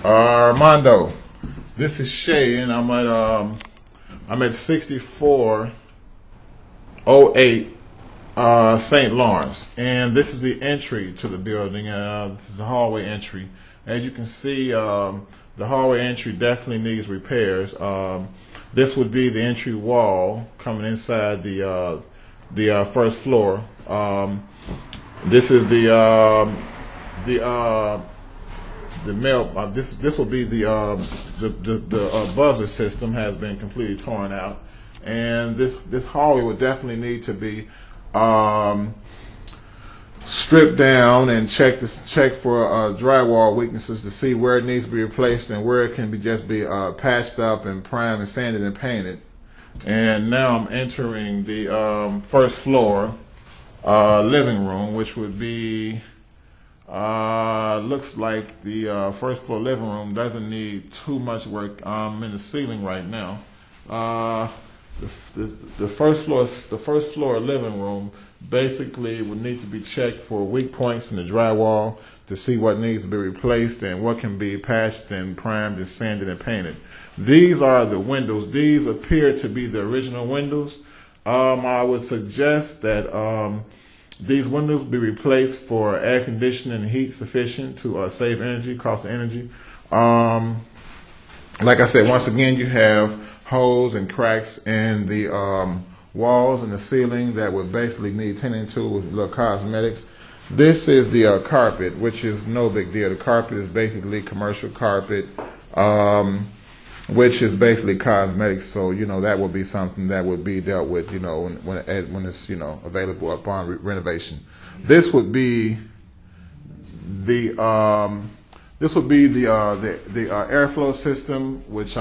Armando, this is Shay, and I'm at 6408 St. Lawrence, and this is the entry to the building. This is the hallway entry. As you can see, the hallway entry definitely needs repairs. This would be the entry wall coming inside the first floor. This is the mail. This will be the buzzer system has been completely torn out, and this hallway would definitely need to be stripped down and check for drywall weaknesses to see where it needs to be replaced and where it can be patched up and primed and sanded and painted. And now I'm entering the first floor living room, which would be looks like the first floor living room doesn't need too much work. I'm in the ceiling right now. The first floor living room basically would need to be checked for weak points in the drywall to see what needs to be replaced and what can be patched and primed and sanded and painted. These are the windows. These appear to be the original windows. I would suggest that these windows be replaced for air conditioning and heat sufficient to save energy, cost of energy. Like I said, once again, you have holes and cracks in the walls and the ceiling that would basically need tending to with little cosmetics. This is the carpet, which is no big deal. The carpet is basically commercial carpet, which is basically cosmetics. So that would be something that would be dealt with, when it's available upon renovation. This would be the airflow system, which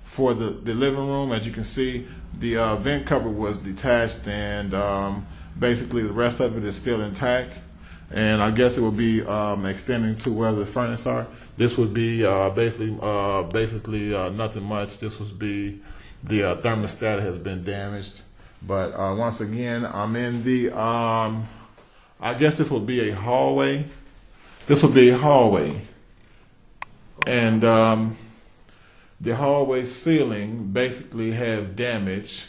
for the living room. As you can see, the vent cover was detached, and basically the rest of it is still intact. And I guess it will be extending to where the furnace are. This would be basically nothing much. This would be the thermostat has been damaged. But once again, I'm in the I guess this will be a hallway. This will be a hallway, and the hallway ceiling basically has damage,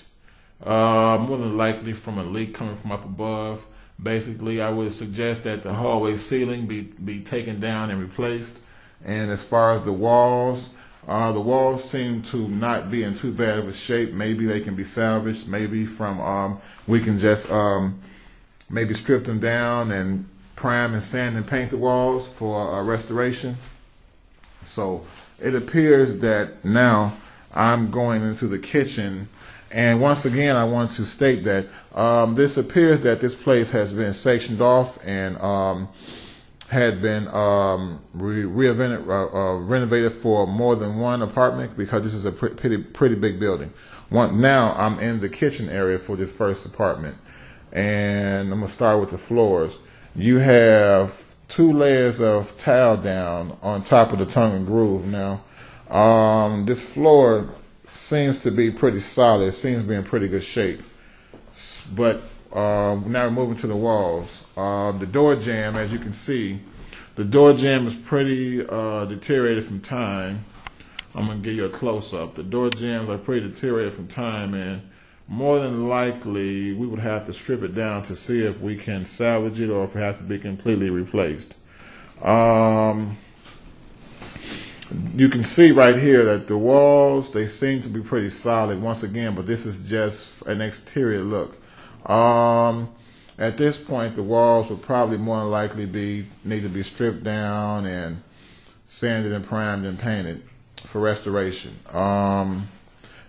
more than likely from a leak coming from up above. Basically, I would suggest that the hallway ceiling be taken down and replaced. And as far as the walls seem to not be in too bad of a shape. Maybe they can be salvaged. Maybe we can just maybe strip them down and prime and sand and paint the walls for restoration. So it appears that now I'm going into the kitchen, and once again I want to state that this appears that this place has been sectioned off and had been renovated for more than one apartment, because this is a pretty big building. Now I'm in the kitchen area for this first apartment, and I'm going to start with the floors. You have 2 layers of tile down on top of the tongue and groove. Now, this floor seems to be pretty solid. It seems to be in pretty good shape. But now we're moving to the walls. The door jamb, as you can see, the door jamb is pretty deteriorated from time. I'm going to give you a close-up. The door jambs are pretty deteriorated from time, and more than likely we would have to strip it down to see if we can salvage it or if it has to be completely replaced. You can see right here that the walls, they seem to be pretty solid once again, but this is just an exterior look. At this point, the walls would probably more than likely need to be stripped down and sanded and primed and painted for restoration.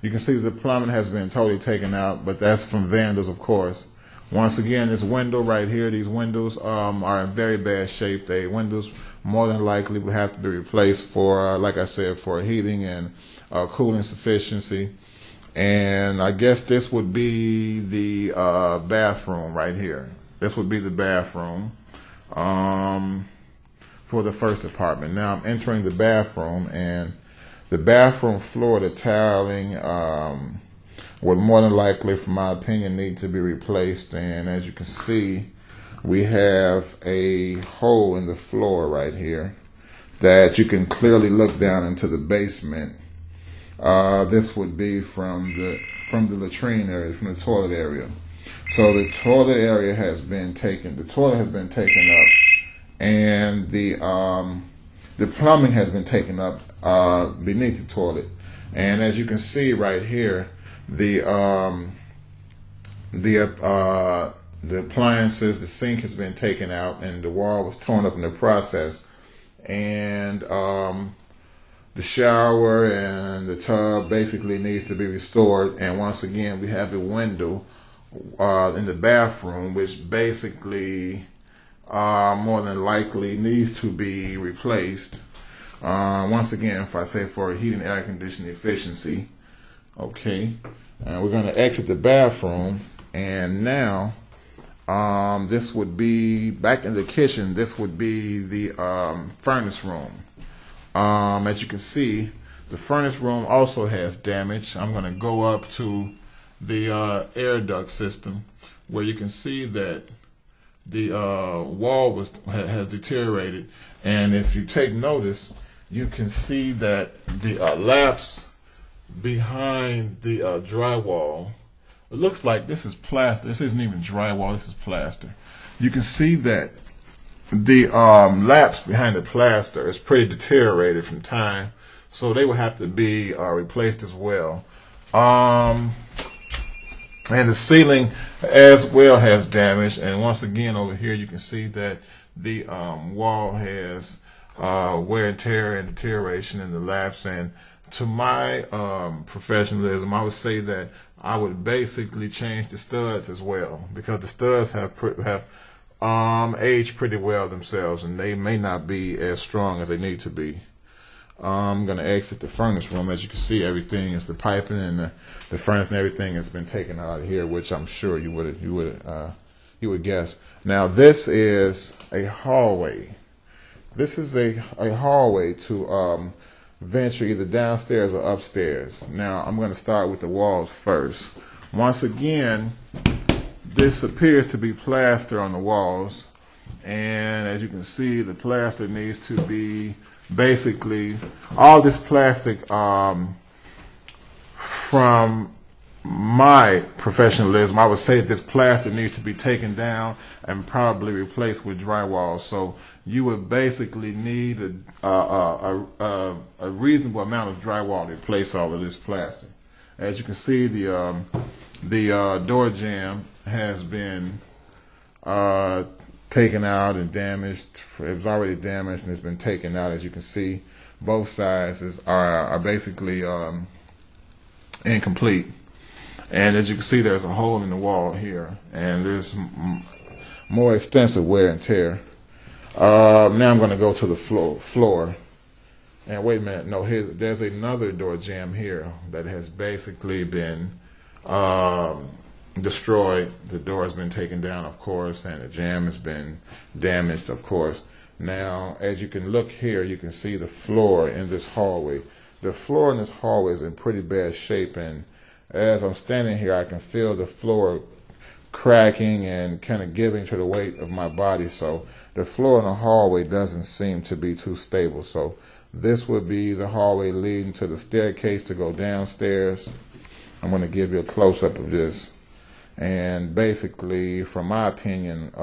You can see the plumbing has been totally taken out, but that's from vandals, of course. Once again, this window right here, these windows are in very bad shape. The windows more than likely would have to be replaced for, like I said, for heating and cooling sufficiency. And I guess this would be the bathroom right here. This would be the bathroom for the first apartment. Now I'm entering the bathroom, and the bathroom floor, the tiling would more than likely, from my opinion, need to be replaced. And as you can see, we have a hole in the floor right here. that you can clearly look down into the basement. This would be from the latrine area, from the toilet area. So the toilet area has been taken. The toilet has been taken up, and the plumbing has been taken up beneath the toilet. And as you can see right here, the appliances, the sink has been taken out, and the wall was torn up in the process. And the shower and the tub basically needs to be restored. And once again, we have a window in the bathroom, which basically more than likely needs to be replaced. Once again, if I say for heat and air conditioning efficiency. Okay, and we're going to exit the bathroom, and now this would be back in the kitchen. This would be the furnace room. As you can see, the furnace room also has damage. I'm going to go up to the air duct system, where you can see that the wall has deteriorated. And if you take notice, you can see that the laps behind the drywall, it looks like this is plaster. This isn't even drywall, this is plaster. You can see that the laps behind the plaster is pretty deteriorated from time, so they will have to be replaced as well. And the ceiling as well has damage. And once again, over here you can see that the wall has wear and tear and deterioration in the laps. And to my professionalism, I would say that I would basically change the studs as well, because the studs have aged pretty well themselves, and they may not be as strong as they need to be. I'm going to exit the furnace room. As you can see, everything is the piping and the furnace and everything has been taken out of here, which I'm sure you would guess. Now this is a hallway. This is a hallway to venture either downstairs or upstairs. Now I'm going to start with the walls first. Once again, this appears to be plaster on the walls, and as you can see, the plaster needs to be basically all this plastic. From my professionalism, I would say this plaster needs to be taken down and probably replaced with drywall. So you would basically need a reasonable amount of drywall to replace all of this plaster. As you can see, the door jamb has been taken out and damaged. It was already damaged and it's been taken out. As you can see, both sides are basically incomplete. And as you can see, there's a hole in the wall here, and there's more extensive wear and tear. Now I'm going to go to the floor. And wait a minute, no, there's another door jamb here that has basically been destroyed. The door has been taken down, of course, and the jamb has been damaged, of course. Now, as you can look here, you can see the floor in this hallway. The floor in this hallway is in pretty bad shape, and as I'm standing here, I can feel the floor cracking and kind of giving to the weight of my body. So the floor in the hallway doesn't seem to be too stable. So this would be the hallway leading to the staircase to go downstairs. I'm going to give you a close-up of this. And basically, from my opinion,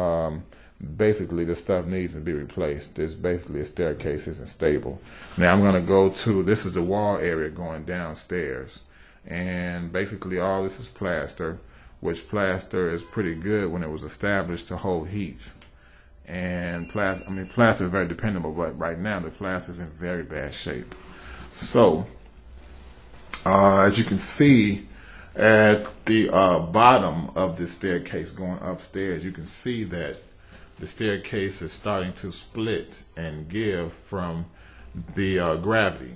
basically the stuff needs to be replaced. This basically a staircase isn't stable. Now I'm going to go to, this is the wall area going downstairs. And basically all this is plaster, which plaster is pretty good when it was established to hold heat. And plaster is very dependable, but right now the plaster is in very bad shape. So, as you can see at the bottom of this staircase going upstairs, you can see that the staircase is starting to split and give from the gravity.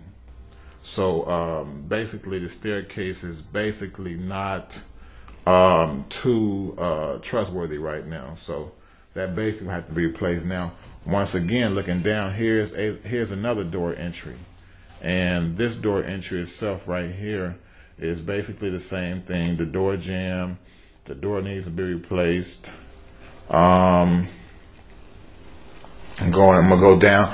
So basically the staircase is basically not too trustworthy right now. So that basically has to be replaced. Now, once again, looking down, here's another door entry. And this door entry itself right here is basically the same thing. The door jamb, the door needs to be replaced. I'm gonna go down.